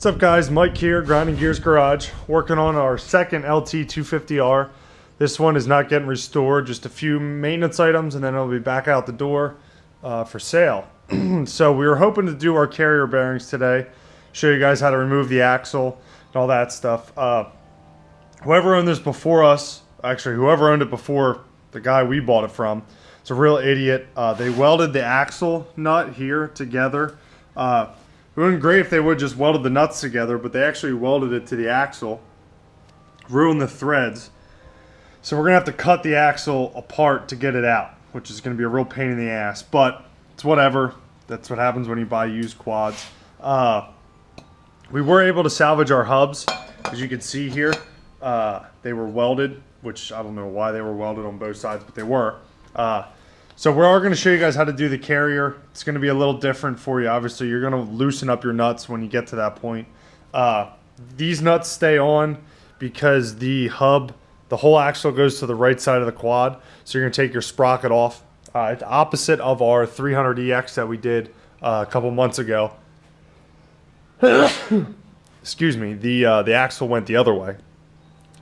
What's up guys, Mike here, Grinding Gears Garage, working on our second Lt250r. This one is not getting restored, just a few maintenance items and then it'll be back out the door for sale. So we were hoping to do our carrier bearings today, show you guys how to remove the axle and all that stuff. Whoever owned this before us, actually whoever owned it before the guy we bought it from, it's a real idiot. They welded the axle nut here together. It would have been great if they would just welded the nuts together, but they actually welded it to the axle, ruined the threads. So we're going to have to cut the axle apart to get it out, which is going to be a real pain in the ass, but it's whatever. That's what happens when you buy used quads. We were able to salvage our hubs. As you can see here, they were welded, which I don't know why they were welded on both sides, but they were. So we are going to show you guys how to do the carrier. It's going to be a little different for you. Obviously, you're going to loosen up your nuts when you get to that point. These nuts stay on because the hub, the whole axle goes to the right side of the quad. So you're going to take your sprocket off. It's opposite of our 300EX that we did a couple months ago. Excuse me. The axle went the other way.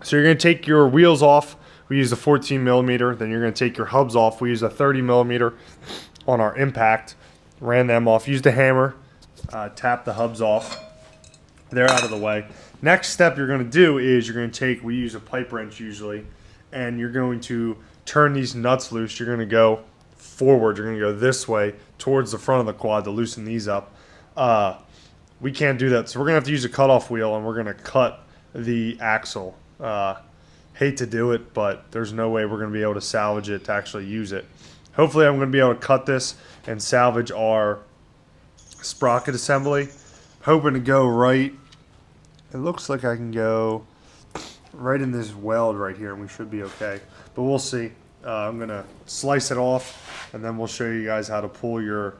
So you're going to take your wheels off. We use a 14mm, then you're going to take your hubs off. We use a 30mm on our impact. Ran them off. Used a hammer, tap the hubs off. They're out of the way. Next step you're going to do is you're going to take, we use a pipe wrench usually, and you're going to turn these nuts loose. You're going to go forward. You're going to go this way towards the front of the quad to loosen these up. We can't do that, so we're going to have to use a cutoff wheel, and we're going to cut the axle. Hate to do it, but there's no way we're going to be able to salvage it to actually use it. Hopefully I'm going to be able to cut this and salvage our sprocket assembly. Hoping to go right, it looks like I can go right in this weld right here and we should be okay, but we'll see. I'm going to slice it off and then we'll show you guys how to pull your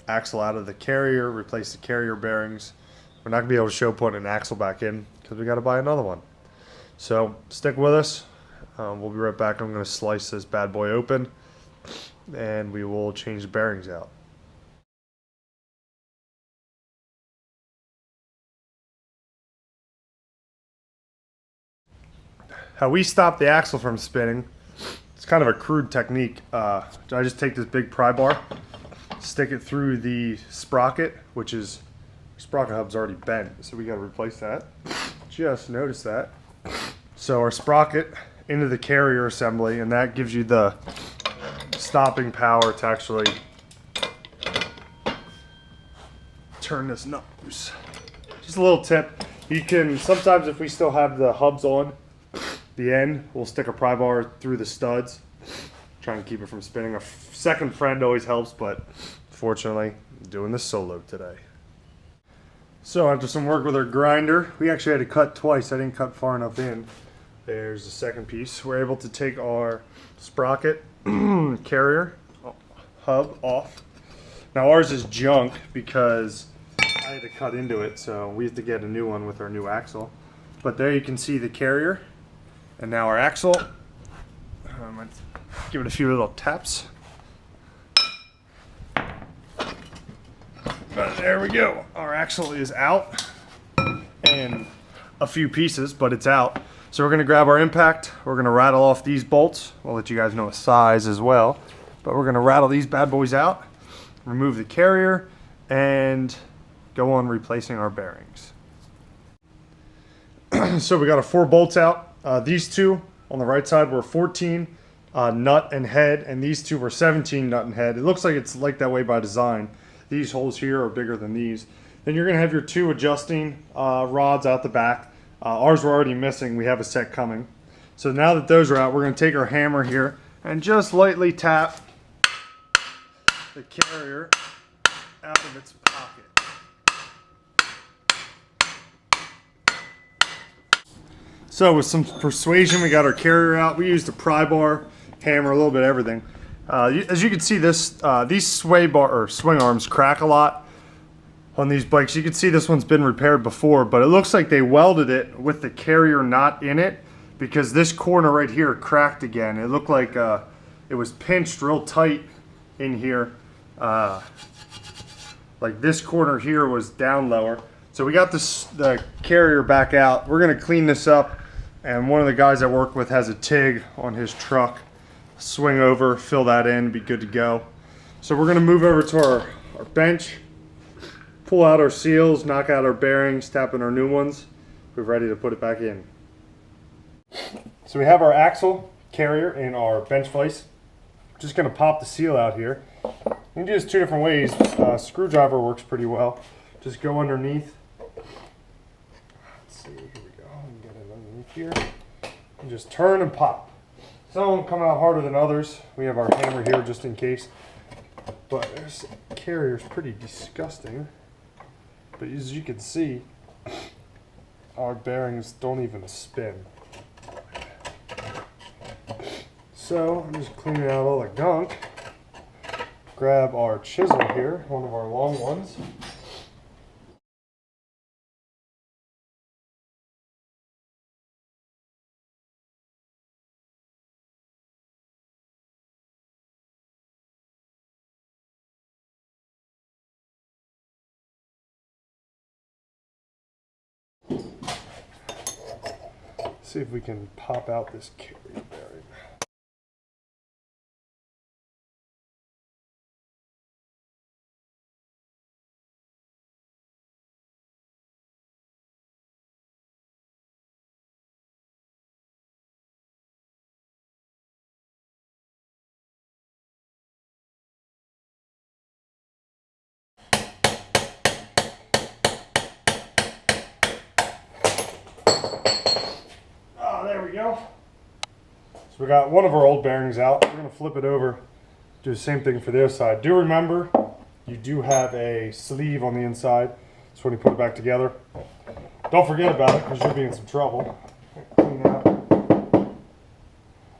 axle out of the carrier, replace the carrier bearings. We're not going to be able to show putting an axle back in because we got to buy another one. So stick with us. We'll be right back. I'm going to slice this bad boy open and we will change the bearings out. How we stop the axle from spinning, it's kind of a crude technique. I just take this big pry bar, stick it through the sprocket, which is, sprocket hub's already bent, so we got to replace that. Just noticed that. So our sprocket into the carrier assembly, and that gives you the stopping power to actually turn this nut loose. Just a little tip. You can, sometimes if we still have the hubs on the end, we'll stick a pry bar through the studs. Try and keep it from spinning. A second friend always helps, but fortunately, I'm doing this solo today. So after some work with our grinder, we actually had to cut twice. I didn't cut far enough in. There's the second piece. We're able to take our sprocket carrier hub off. Now ours is junk because I had to cut into it, so we have to get a new one with our new axle. But there you can see the carrier and now our axle. I'm going to give it a few little taps. There we go. Our axle is out and a few pieces, but it's out. So we're going to grab our impact. We're going to rattle off these bolts. We'll let you guys know a size as well. But we're going to rattle these bad boys out, remove the carrier, and go on replacing our bearings. So we got our 4 bolts out. These two on the right side were 14 nut and head, and these two were 17 nut and head. It looks like it's like that way by design. These holes here are bigger than these. Then you're going to have your 2 adjusting rods out the back. Ours were already missing. We have a set coming. So now that those are out, we're going to take our hammer here and just lightly tap the carrier out of its pocket. So with some persuasion, we got our carrier out. We used a pry bar, hammer, a little bit of everything. As you can see, these swing arms crack a lot on these bikes. You can see this one's been repaired before, but it looks like they welded it with the carrier not in it because this corner right here cracked again. It looked like it was pinched real tight in here. Like this corner here was down lower. So we got the carrier back out. We're gonna clean this up, and one of the guys I work with has a TIG on his truck. Swing over, fill that in, be good to go. So we're gonna move over to our bench, pull out our seals, knock out our bearings, tap in our new ones. We're ready to put it back in. So we have our axle carrier in our bench vise. Just gonna pop the seal out here. You can do this two different ways. Screwdriver works pretty well. Just go underneath. Let's see, here we go. Get it underneath here. And just turn and pop. Some of them come out harder than others. We have our hammer here just in case. But this carrier is pretty disgusting. But as you can see, our bearings don't even spin. So I'm just cleaning out all the gunk. Grab our chisel here, one of our long ones. See if we can pop out this carrier bearing. There we go. So we got one of our old bearings out. We're going to flip it over, do the same thing for the other side. Do remember, you do have a sleeve on the inside. So when you put it back together, don't forget about it because you'll be in some trouble. Clean out.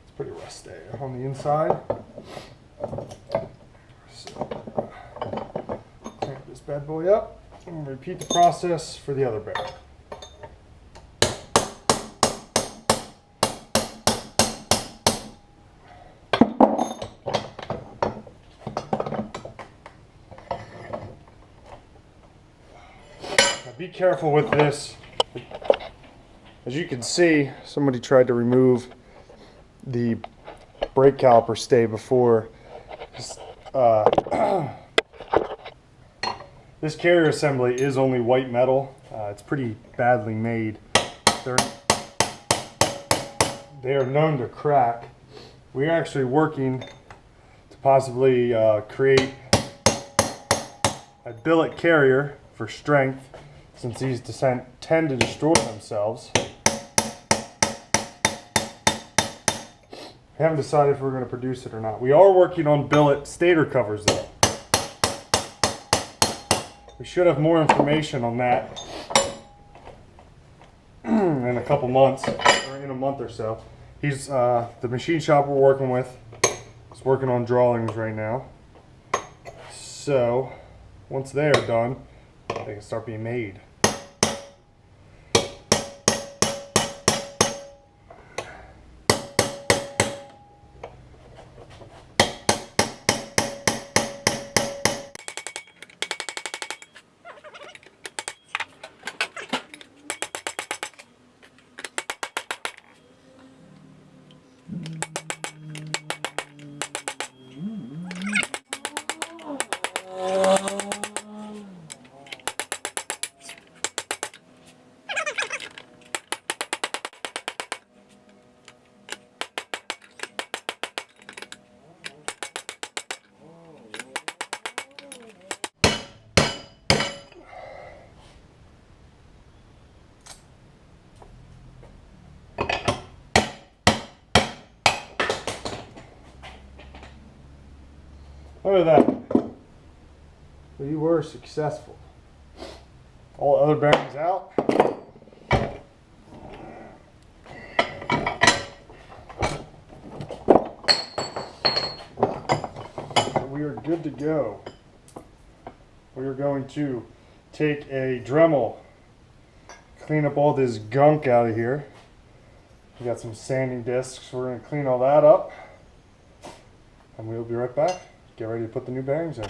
It's pretty rusty on the inside. So clamp this bad boy up and repeat the process for the other bearing. Be careful with this. As you can see, somebody tried to remove the brake caliper stay before. This carrier assembly is only white metal. It's pretty badly made. They are known to crack. We are actually working to possibly create a billet carrier for strength, since these tend to destroy themselves. We haven't decided if we're going to produce it or not. We are working on billet stator covers though. We should have more information on that in a couple months, or in a month or so. He's the machine shop we're working with is working on drawings right now. So once they are done, they can start being made. Look at that. We were successful. All the other bearings out. We are good to go. We are going to take a Dremel, clean up all this gunk out of here. We got some sanding discs. We're going to clean all that up, and we'll be right back. Get ready to put the new bearings in.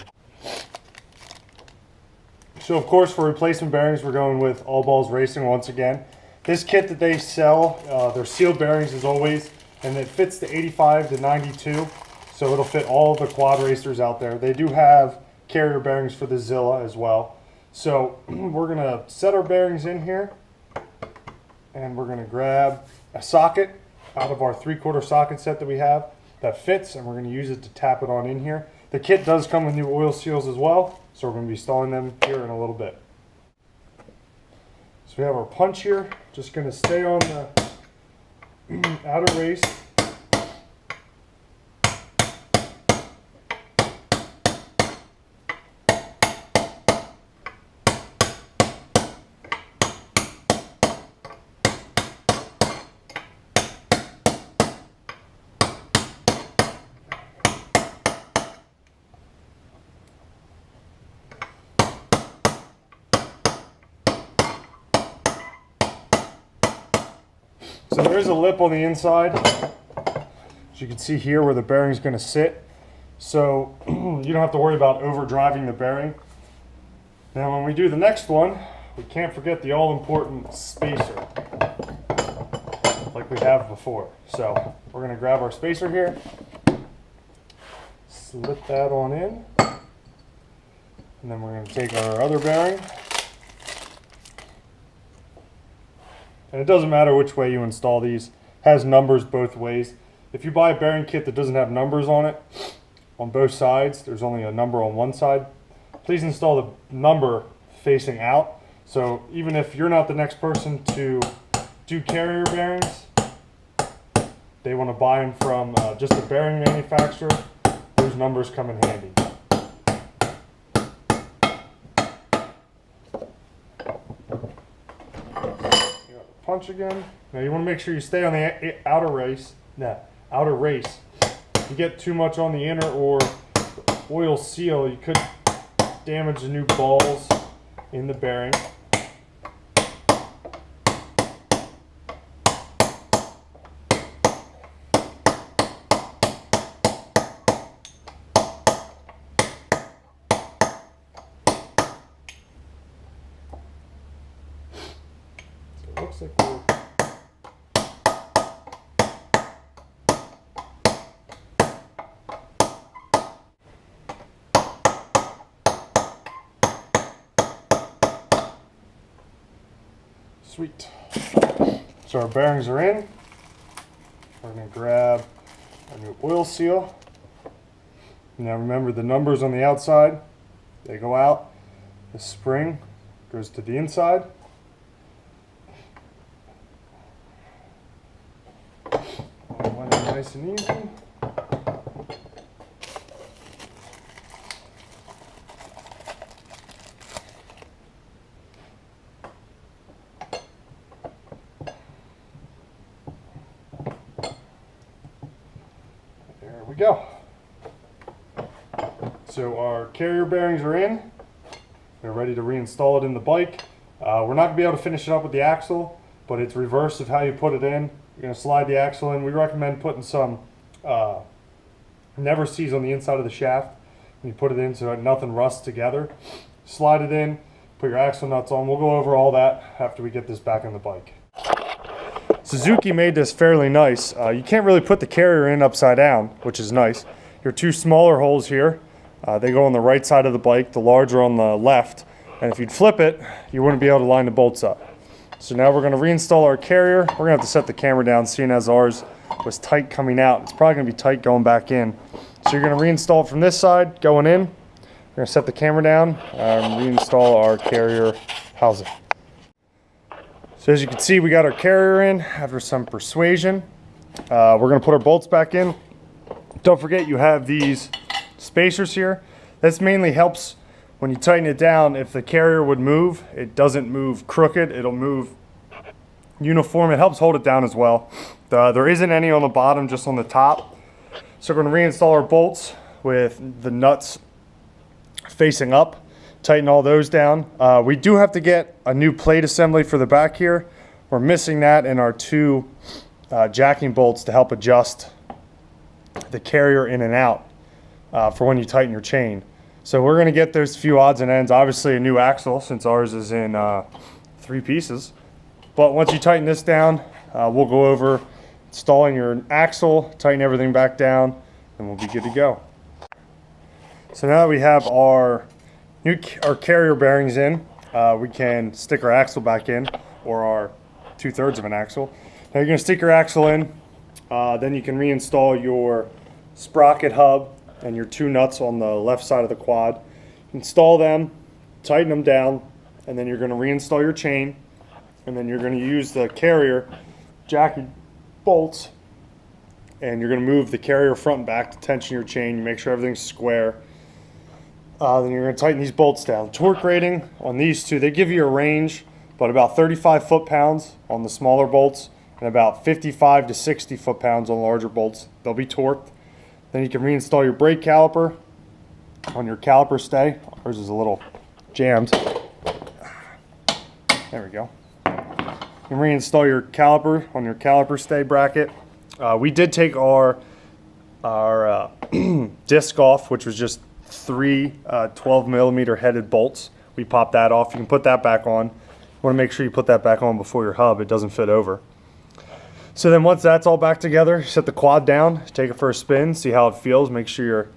So of course for replacement bearings we're going with All Balls Racing once again. This kit that they sell, they're sealed bearings as always, and it fits the 85 to 92, so it'll fit all the quad racers out there. They do have carrier bearings for the Zilla as well. So we're going to set our bearings in here, and we're going to grab a socket out of our 3/4 socket set that we have that fits, and we're going to use it to tap it on in here. The kit does come with new oil seals as well, so we're going to be installing them here in a little bit. So we have our punch here, just going to stay on the outer race. So there is a lip on the inside, as you can see here where the bearing is going to sit. So you don't have to worry about overdriving the bearing. Now when we do the next one, we can't forget the all-important spacer, like we have before. So we're going to grab our spacer here, slip that on in, and then we're going to take our other bearing. And it doesn't matter which way you install these. It has numbers both ways. If you buy a bearing kit that doesn't have numbers on it, on both sides, there's only a number on one side, please install the number facing out. So even if you're not the next person to do carrier bearings, they want to buy them from just a bearing manufacturer, those numbers come in handy. Punch again. Now you want to make sure you stay on the outer race. Outer race. If you get too much on the inner or oil seal, you could damage the new balls in the bearing. Looks like we're sweet. So our bearings are in. We're going to grab our new oil seal. Now remember the numbers on the outside, they go out. The spring goes to the inside. Nice and easy. There we go. So our carrier bearings are in. We're ready to reinstall it in the bike. We're not going to be able to finish it up with the axle, but it's reverse of how you put it in. You're going to slide the axle in. We recommend putting some never sees on the inside of the shaft when you put it in so that nothing rusts together. Slide it in, put your axle nuts on. We'll go over all that after we get this back on the bike. Suzuki made this fairly nice. You can't really put the carrier in upside down, which is nice. Your two smaller holes here, they go on the right side of the bike, the larger on the left. And if you'd flip it, you wouldn't be able to line the bolts up. So now we're going to reinstall our carrier. We're going to have to set the camera down, seeing as ours was tight coming out. It's probably going to be tight going back in. So you're going to reinstall it from this side, going in. We're going to set the camera down and reinstall our carrier housing. So as you can see, we got our carrier in after some persuasion. We're going to put our bolts back in. Don't forget you have these spacers here. This mainly helps when you tighten it down. If the carrier would move, it doesn't move crooked, it'll move uniform. It helps hold it down as well. There isn't any on the bottom, just on the top. So we're going to reinstall our bolts with the nuts facing up, tighten all those down. We do have to get a new plate assembly for the back here. We're missing that in our two jacking bolts to help adjust the carrier in and out for when you tighten your chain. So we're going to get those few odds and ends. Obviously a new axle since ours is in 3 pieces. But once you tighten this down, we'll go over installing your axle, tighten everything back down, and we'll be good to go. So now that we have our carrier bearings in, we can stick our axle back in, or our 2/3 of an axle. Now you're going to stick your axle in, then you can reinstall your sprocket hub and your 2 nuts on the left side of the quad. Install them, tighten them down, and then you're going to reinstall your chain, and then you're going to use the carrier jacking bolts, and you're going to move the carrier front and back to tension your chain. You make sure everything's square. Then you're going to tighten these bolts down. Torque rating on these two, they give you a range, but about 35 foot-pounds on the smaller bolts and about 55 to 60 foot-pounds on larger bolts. They'll be torqued. Then you can reinstall your brake caliper on your caliper stay. Ours is a little jammed. There we go. You can reinstall your caliper on your caliper stay bracket. We did take our disc off, which was just 3 12mm headed bolts. We popped that off. You can put that back on. You want to make sure you put that back on before your hub. It doesn't fit over. So then once that's all back together, set the quad down, take it for a spin, see how it feels. Make sure you're,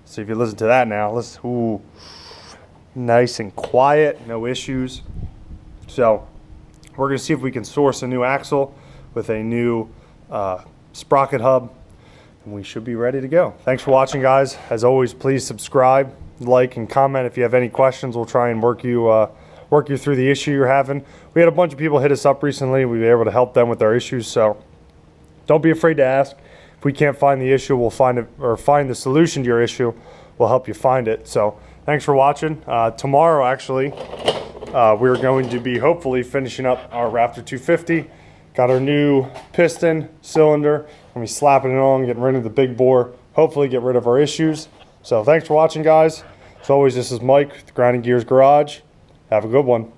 so if you listen to that now, ooh, nice and quiet, no issues. So we're going to see if we can source a new axle with a new sprocket hub, and we should be ready to go. Thanks for watching, guys. As always, please subscribe, like, and comment if you have any questions. We'll try and work you through the issue you're having. We had a bunch of people hit us up recently. We've been able to help them with their issues, so don't be afraid to ask. If we can't find the issue, we'll find it, or find the solution to your issue. We'll help you find it. So thanks for watching. Tomorrow, actually, we're going to be hopefully finishing up our Raptor 250. Got our new piston, cylinder, and we slapping it on, getting rid of the big bore, hopefully get rid of our issues. So thanks for watching, guys. As always, this is Mike with Grinding Gears Garage. Have a good one.